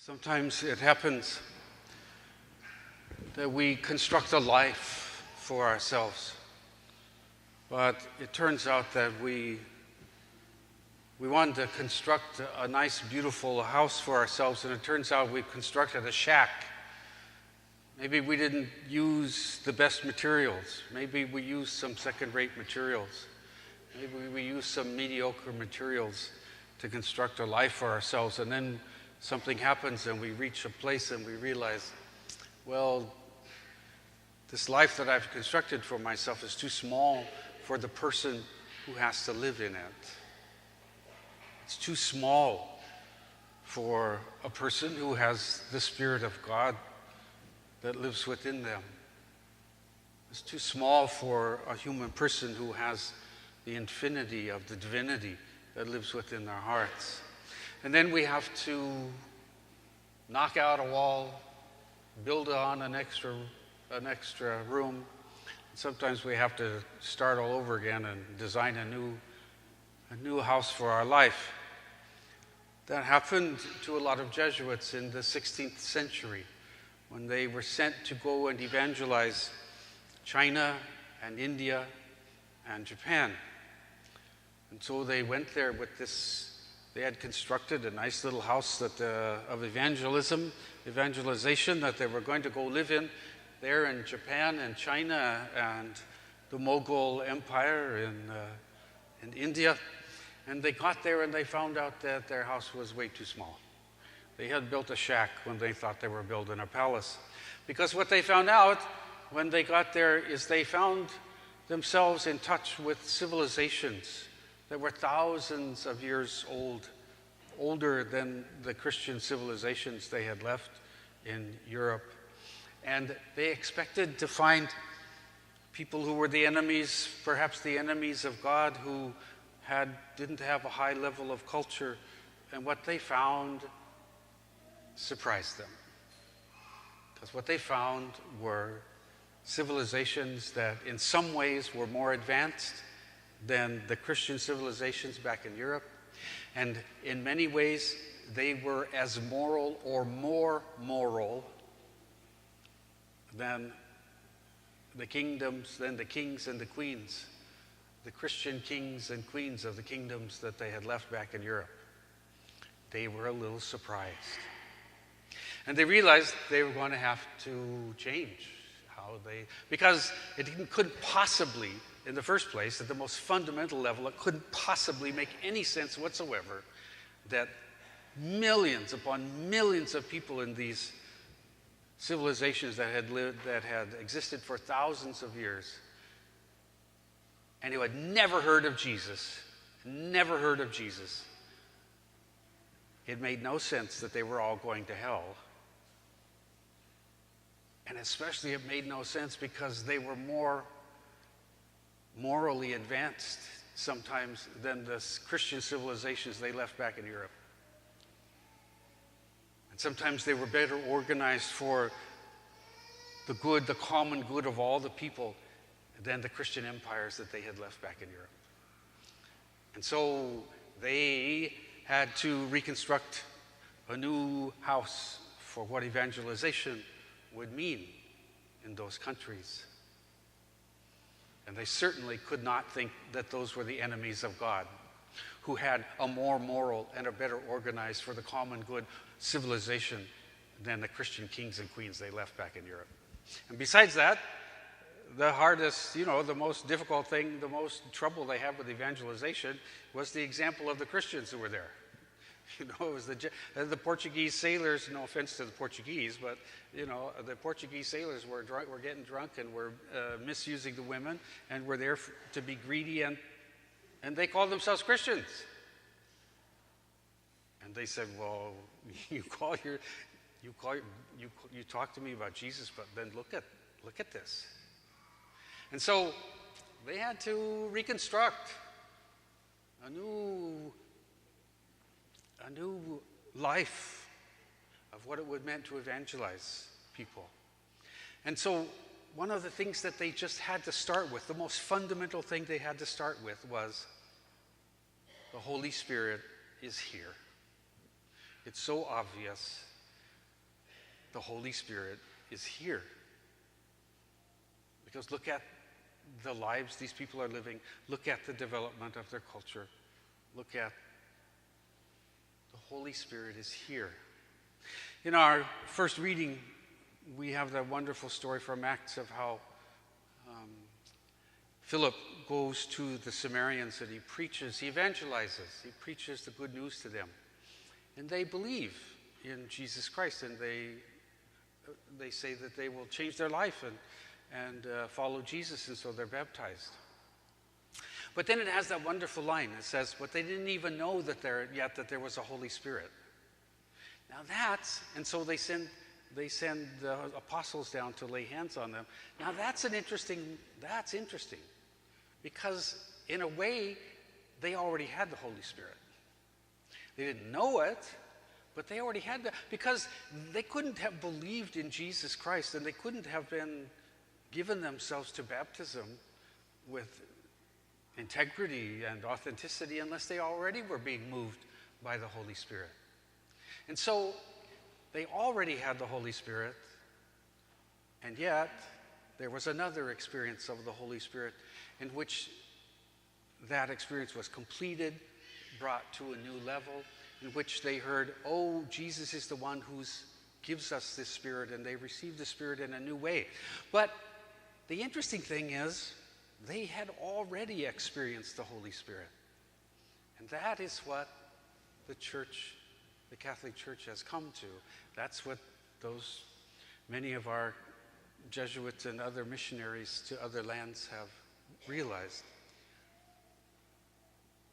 Sometimes it happens that we construct a life for ourselves, but it turns out that we wanted to construct a nice, beautiful house for ourselves, and it turns out we constructed a shack. Maybe we didn't use the best materials. Maybe we used some second-rate materials. Maybe we used some mediocre materials to construct a life for ourselves, and then something happens and we reach a place and we realize, well, this life that I've constructed for myself is too small for the person who has to live in it. It's too small for a person who has the Spirit of God that lives within them. It's too small for a human person who has the infinity of the divinity that lives within their hearts. And then we have to knock out a wall, build on an extra room. Sometimes we have to start all over again and design a new house for our life. That happened to a lot of Jesuits in the 16th century when they were sent to go and evangelize China and India and Japan. And so they went there with this. They had constructed a nice little house of evangelization that they were going to go live in there in Japan and China and the Mughal Empire in India. And they got there and they found out that their house was way too small. They had built a shack when they thought they were building a palace. Because what they found out when they got there is they found themselves in touch with civilizations that were thousands of years old, older than the Christian civilizations they had left in Europe. And they expected to find people who were the enemies, perhaps the enemies of God, who didn't have a high level of culture. And what they found surprised them. Because what they found were civilizations that in some ways were more advanced than the Christian civilizations back in Europe. And in many ways, they were as moral or more moral than the kingdoms, than the kings and the queens, the Christian kings and queens of the kingdoms that they had left back in Europe. They were a little surprised. And they realized they were going to have to change because it couldn't possibly, in the first place, at the most fundamental level, it couldn't possibly make any sense whatsoever that millions upon millions of people in these civilizations that had existed for thousands of years, and who had never heard of Jesus, it made no sense that they were all going to hell. And especially it made no sense because they were more morally advanced sometimes than the Christian civilizations they left back in Europe. And sometimes they were better organized for the good, the common good of all the people than the Christian empires that they had left back in Europe. And so they had to reconstruct a new house for what evangelization would mean in those countries. And they certainly could not think that those were the enemies of God, who had a more moral and a better organized for the common good civilization than the Christian kings and queens they left back in Europe. And besides that, the hardest, the most difficult thing, the most trouble they had with evangelization was the example of the Christians who were there. It was the Portuguese sailors, no offense to the Portuguese, but, the Portuguese sailors were getting drunk and were misusing the women and were there to be greedy, and they called themselves Christians. And they said, well, you talk to me about Jesus, but then look at this. And so they had to reconstruct a new life of what it would meant to evangelize people. And so one of the things that they just had to start with, the most fundamental thing they had to start with, was the Holy Spirit is here. It's so obvious the Holy Spirit is here. Because look at the lives these people are living. Look at the development of their culture. Look at the Holy Spirit is here. In our first reading, we have that wonderful story from Acts of how Philip goes to the Samaritans and he preaches, he evangelizes, he preaches the good news to them. And they believe in Jesus Christ, and they say that they will change their life and follow Jesus, and so they're baptized. But then it has that wonderful line. It says, but they didn't even know that there was a Holy Spirit. Now and so they send the apostles down to lay hands on them. Now that's interesting, because in a way, they already had the Holy Spirit. They didn't know it, but they already had that, because they couldn't have believed in Jesus Christ, and they couldn't have been given themselves to baptism with integrity and authenticity unless they already were being moved by the Holy Spirit. And so they already had the Holy Spirit, and yet there was another experience of the Holy Spirit in which that experience was completed, brought to a new level, in which they heard, oh, Jesus is the one who gives us this Spirit, and they received the Spirit in a new way. But the interesting thing is, they had already experienced the Holy Spirit. And that is what the church, the Catholic Church, has come to. That's what many of our Jesuits and other missionaries to other lands have realized,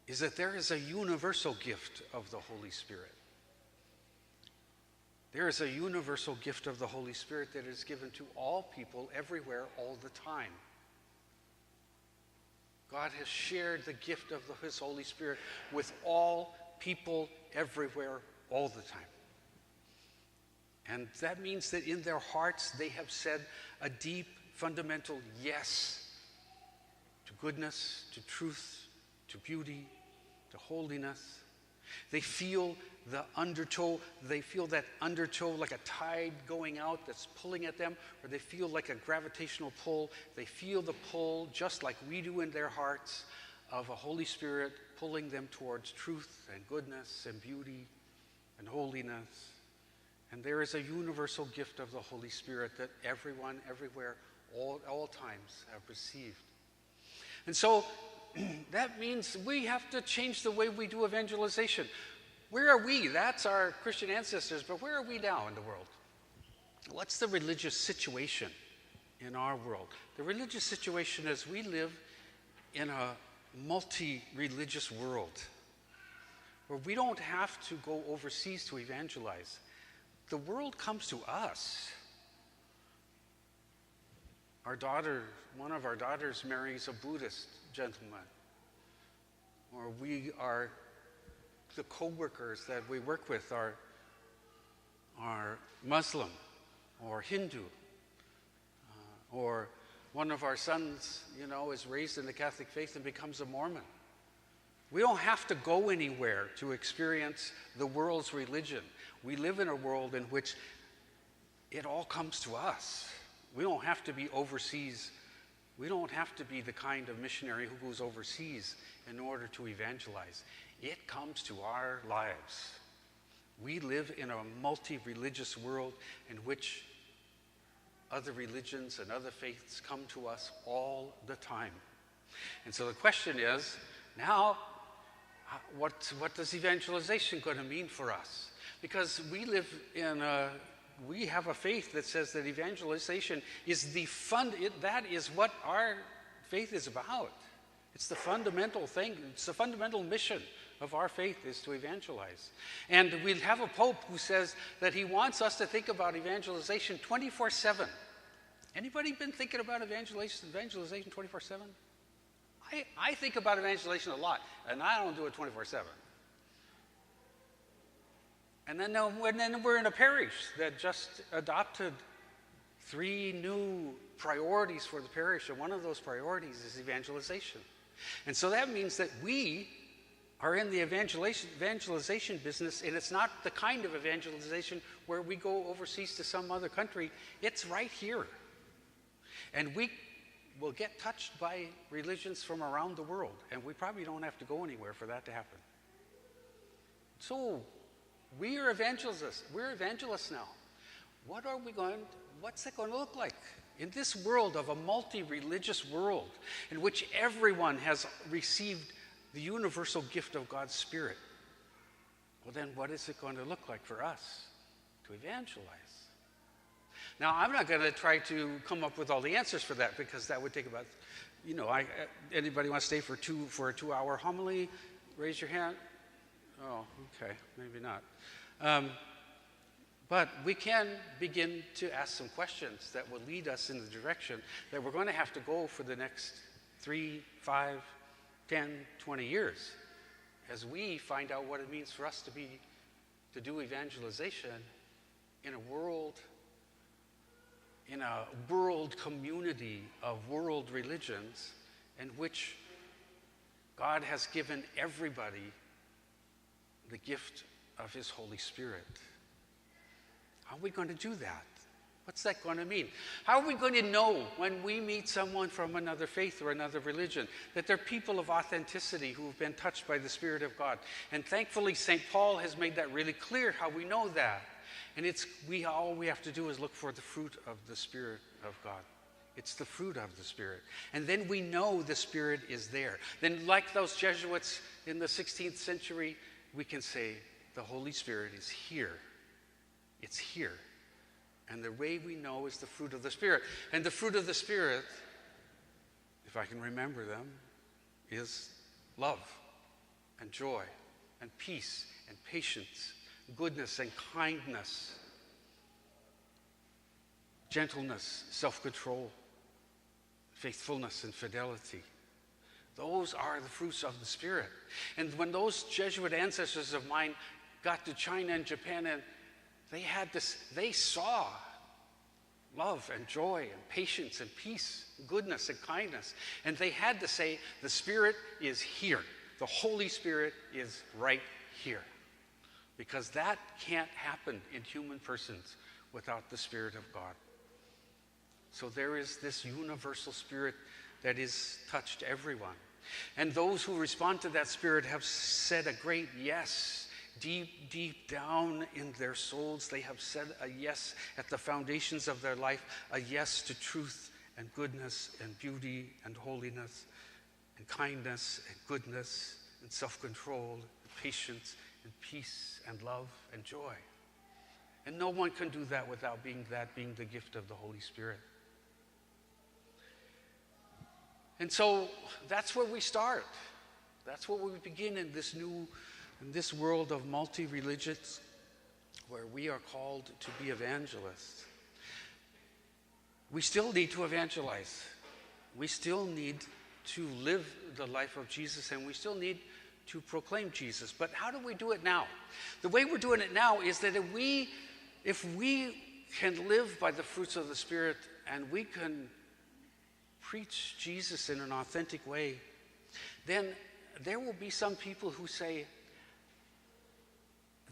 is that there is a universal gift of the Holy Spirit. There is a universal gift of the Holy Spirit that is given to all people, everywhere, all the time. God has shared the gift of His Holy Spirit with all people, everywhere, all the time. And that means that in their hearts they have said a deep, fundamental yes to goodness, to truth, to beauty, to holiness. They feel the undertow, that undertow like a tide going out that's pulling at them, or they feel like a gravitational pull. They feel the pull, just like we do in their hearts, of a Holy Spirit pulling them towards truth and goodness and beauty and holiness. And there is a universal gift of the Holy Spirit that everyone, everywhere, all times have received. And so that means we have to change the way we do evangelization. Where are we? That's our Christian ancestors, but where are we now in the world? What's the religious situation in our world? The religious situation is we live in a multi-religious world where we don't have to go overseas to evangelize. The world comes to us. One of our daughters marries a Buddhist gentleman. Or the co-workers that we work with are Muslim or Hindu. Or one of our sons, is raised in the Catholic faith and becomes a Mormon. We don't have to go anywhere to experience the world's religion. We live in a world in which it all comes to us. We don't have to be overseas. We don't have to be the kind of missionary who goes overseas in order to evangelize. It comes to our lives. We live in a multi-religious world in which other religions and other faiths come to us all the time. And so the question is, now, what does evangelization going to mean for us? Because we have a faith that says that evangelization is that is what our faith is about. It's the fundamental thing. It's the fundamental mission of our faith is to evangelize. And we have a pope who says that he wants us to think about evangelization 24/7. Anybody been thinking about evangelization 24/7? I think about evangelization a lot, and I don't do it 24/7. And then we're in a parish that just adopted 3 new priorities for the parish, and one of those priorities is evangelization. And so that means that we are in the evangelization business, and it's not the kind of evangelization where we go overseas to some other country. It's right here. And we will get touched by religions from around the world, and we probably don't have to go anywhere for that to happen. So, we are evangelists. We're evangelists now. What's it going to look like? In this world of a multi-religious world, in which everyone has received the universal gift of God's Spirit, well then what is it going to look like for us to evangelize? Now, I'm not going to try to come up with all the answers for that, because that would take about, anybody want to stay for a 2-hour homily? Raise your hand. Oh, okay, maybe not. But we can begin to ask some questions that will lead us in the direction that we're going to have to go for the next 3, 5, 10, 20 years, as we find out what it means for us to do evangelization in a world community of world religions, in which God has given everybody the gift of His Holy Spirit. How are we going to do that? What's that going to mean? How are we going to know when we meet someone from another faith or another religion that they're people of authenticity who have been touched by the Spirit of God? And thankfully, St. Paul has made that really clear, how we know that. And all we have to do is look for the fruit of the Spirit of God. It's the fruit of the Spirit. And then we know the Spirit is there. Then, like those Jesuits in the 16th century, we can say, the Holy Spirit is here. It's here. And the way we know is the fruit of the Spirit. And the fruit of the Spirit, if I can remember them, is love and joy and peace and patience, goodness and kindness, gentleness, self-control, faithfulness and fidelity. Those are the fruits of the Spirit. And when those Jesuit ancestors of mine got to China and Japan, and they saw love and joy and patience and peace, goodness and kindness. And they had to say, the Spirit is here. The Holy Spirit is right here. Because that can't happen in human persons without the Spirit of God. So there is this universal Spirit that has touched everyone. And those who respond to that Spirit have said a great yes. Deep, deep down in their souls, they have said a yes at the foundations of their life, a yes to truth and goodness and beauty and holiness and kindness and goodness and self-control and patience and peace and love and joy. And no one can do that without being the gift of the Holy Spirit. And so that's where we start. That's where we begin in this world of multi-religions, where we are called to be evangelists. We still need to evangelize. We still need to live the life of Jesus, and we still need to proclaim Jesus. But how do we do it now? The way we're doing it now is that if we can live by the fruits of the Spirit, and we can preach Jesus in an authentic way, then there will be some people who say,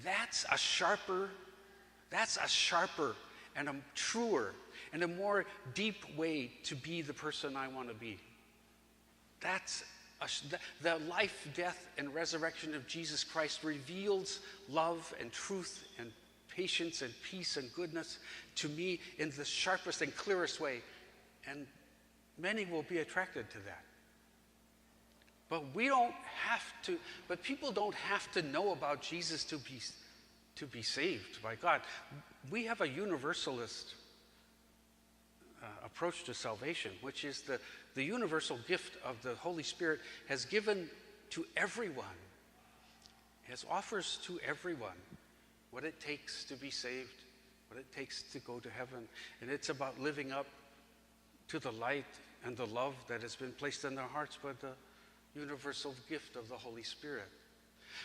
that's a sharper and a truer and a more deep way to be the person I want to be. The life, death, and resurrection of Jesus Christ reveals love and truth and patience and peace and goodness to me in the sharpest and clearest way. And many will be attracted to that. But people don't have to know about Jesus to be saved by God. We have a universalist approach to salvation, which is the universal gift of the Holy Spirit has given to everyone, offers to everyone what it takes to be saved, what it takes to go to heaven. And it's about living up to the light and the love that has been placed in their hearts by the universal gift of the Holy Spirit.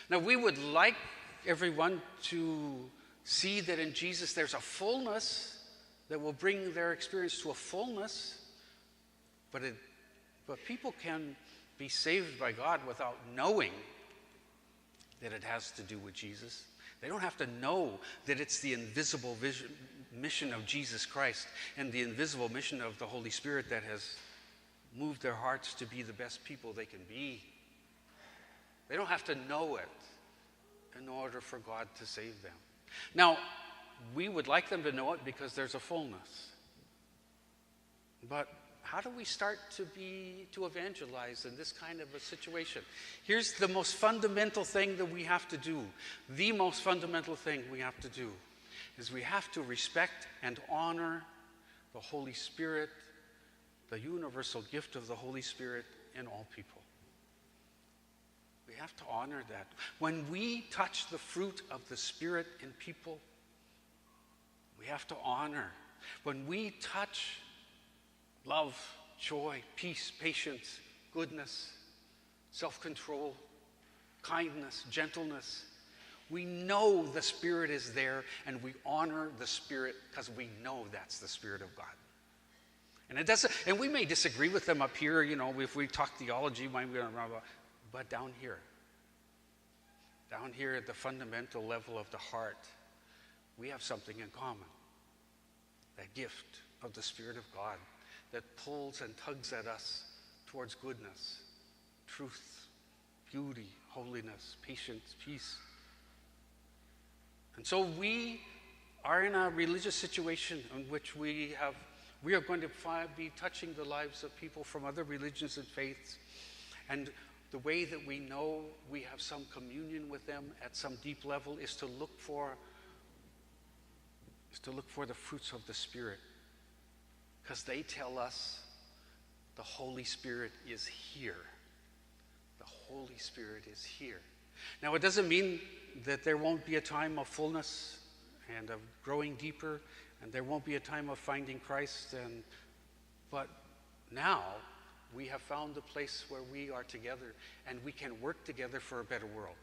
Now, we would like everyone to see that in Jesus there's a fullness that will bring their experience to a fullness, but people can be saved by God without knowing that it has to do with Jesus. They don't have to know that it's the invisible mission of Jesus Christ and the invisible mission of the Holy Spirit that has moved their hearts to be the best people they can be. They don't have to know it in order for God to save them. Now, we would like them to know it because there's a fullness. But how do we start to evangelize in this kind of a situation? Here's the most fundamental thing that we have to do. The most fundamental thing we have to do is we have to respect and honor the Holy Spirit, the universal gift of the Holy Spirit in all people. We have to honor that. When we touch the fruit of the Spirit in people, we have to honor. When we touch love, joy, peace, patience, goodness, self-control, kindness, gentleness, we know the Spirit is there, and we honor the Spirit because we know that's the Spirit of God. And we may disagree with them up here, if we talk theology, but down here at the fundamental level of the heart, we have something in common. That gift of the Spirit of God that pulls and tugs at us towards goodness, truth, beauty, holiness, patience, peace. And so we are in a religious situation in which we are going to be touching the lives of people from other religions and faiths. And the way that we know we have some communion with them at some deep level is to look for the fruits of the Spirit. Because they tell us the Holy Spirit is here. The Holy Spirit is here. Now, it doesn't mean that there won't be a time of fullness and of growing deeper, and there won't be a time of finding Christ. But now we have found a place where we are together, and we can work together for a better world.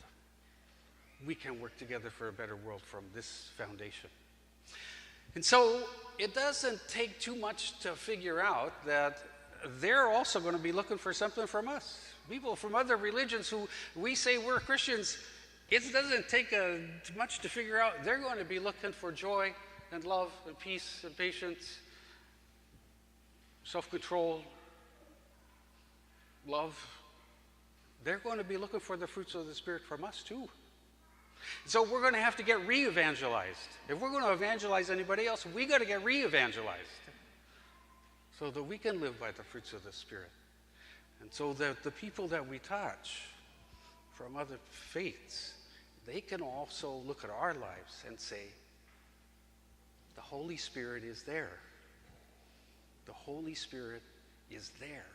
We can work together for a better world from this foundation. And so it doesn't take too much to figure out that they're also going to be looking for something from us. People from other religions who we say we're Christians, it doesn't take much to figure out. They're going to be looking for joy and love and peace and patience, self-control, love. They're going to be looking for the fruits of the Spirit from us too. So we're going to have to get re-evangelized. If we're going to evangelize anybody else, we got to get re-evangelized so that we can live by the fruits of the Spirit. And so that the people that we touch from other faiths, they can also look at our lives and say, the Holy Spirit is there. The Holy Spirit is there.